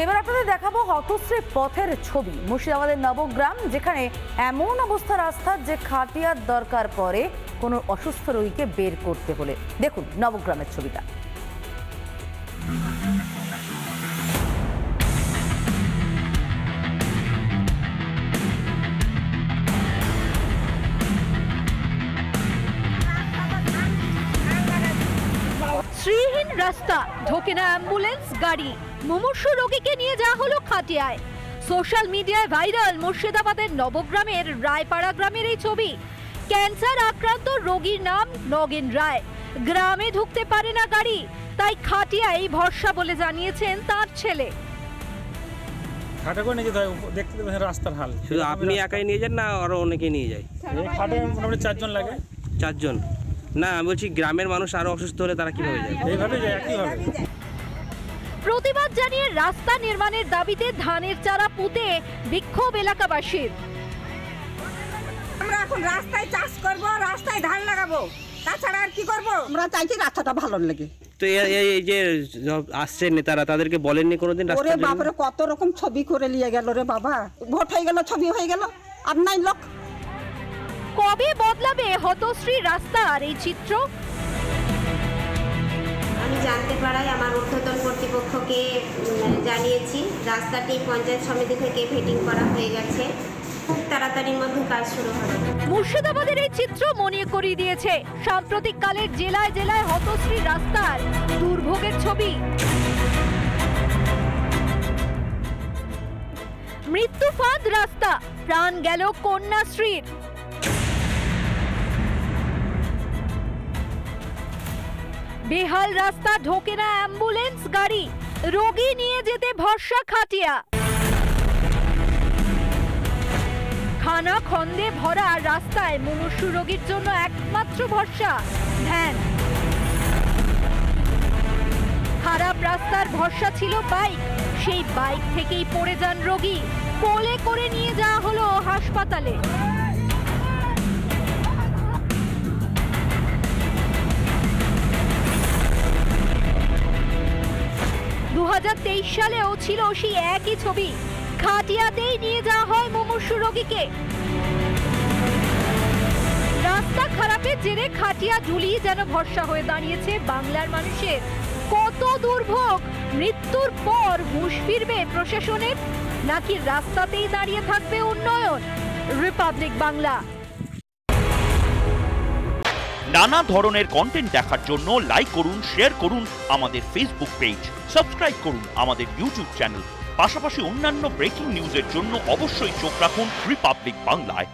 এবার আপনাদের দেখাবো হতশ্রী পথের ছবি। মুর্শিদাবাদের নবগ্রাম, যেখানে এমন অবস্থা রাস্তার যে খাটিয়ার দরকার পড়ে কোনো অসুস্থ রোগীকে বের করতে হলে। দেখুন নবগ্রামের ছবিটা। শ্রীহীন রাস্তা, ঢোকে না অ্যাম্বুলেন্স গাড়ি, মুমূর্ষু রোগীকে নিয়ে যাওয়া হলো খাটিয়ায়। সোশ্যাল মিডিয়ায় ভাইরাল মুর্শিদাবাদের নবগ্রামের রায়পাড়া গ্রামের এই ছবি। ক্যান্সার আক্রান্ত রোগীর নাম নগেন রায়। গ্রামে ঢুকতে পারে না গাড়ি, তাই খাটিয়ায় ভরসা বলে জানিয়েছেন তার ছেলে। রাস্তার হাল শুধু আপনি একাই নিয়ে যান না আরো অনেকে নিয়ে যায়? মোটামুটি 4 জন লাগে। 4 জন? না, আমি বলছি গ্রামের মানুষ আরো অসুস্থ হলে তারা কিভাবে যায়? এইভাবে যায়, একইভাবে। প্রতিবাদ জানিয়ে রাস্তা নির্মাণের দাবিতে ধানের চারা পুঁতে বিক্ষোভ এলাকাবাসীর। আমরা এখন রাস্তায় চাষ করব, রাস্তায় ধান লাগাবো, তাছাড়া আর কি করব? আমরা চাইছি রাস্তাটা ভালো লাগে। তো এই যে আসছে নেতারা, তাদেরকে বলেননি কোনোদিন? ওরে বাপরে, কত রকম ছবি করে নিয়ে গেল রে বাবা। ভোট হয়ে গেল, ছবি হয়ে গেল, আর নাই লোক। কবে বদলাবে হতশ্রী রাস্তার এই চিত্র? আমি জানতে পারাই আমার ঊর্ধ্বতন কর্তৃপক্ষকে জানিয়েছি। রাস্তাটি পঞ্চায়েত সমিতি থেকে ফিটিং করা হয়ে গেছে, খুব তাড়াতাড়ির মধ্যে কাজ শুরু হবে। মুর্শিদাবাদের এই চিত্র মনে করিয়ে দিয়েছে সাম্প্রতিক কালের জেলায় জেলায় হতশ্রী রাস্তার দুর্ভোগের ছবি। মৃত্যু ফাঁদ রাস্তা, প্রাণ গেল কন্যাশ্রীর। বেহাল রাস্তা, ঢোকে না অ্যাম্বুলেন্স গাড়ি, রোগী নিয়ে যেতে ভরসা খাটিয়া। খানা খন্দে ভরা রাস্তায় মুমূর্ষু রোগীর জন্য একমাত্র ভরসা ভ্যান। খারাপ রাস্তার ভরসা ছিল বাইক, সেই বাইক থেকেই পড়ে যান রোগী। কোলে করে নিয়ে যাওয়া হলো হাসপাতালে। সালেও ছিল সেই একই ছবি। খাটিয়াতেই নিয়ে যাওয়া হয় মুমূর্ষু রোগীকে। রাস্তা খারাপের জেরে খাটিয়া ঝুলিয়ে যেন ভরসা হয়ে দাঁড়িয়েছে বাংলার মানুষের। কত দুর্ভোগ! মৃত্যুর পর হুঁশ ফিরবে প্রশাসনের, নাকি রাস্তাতেই দাঁড়িয়ে থাকবে উন্নয়ন? রিপাবলিক বাংলা। নানা ধরনের কন্টেন্ট দেখার জন্য লাইক করুন, শেয়ার করুন আমাদের ফেসবুক পেজ, সাবস্ক্রাইব করুন আমাদের ইউটিউব চ্যানেল। পাশাপাশি অন্যান্য ব্রেকিং নিউজের জন্য অবশ্যই চোখ রাখুন রিপাবলিক বাংলায়।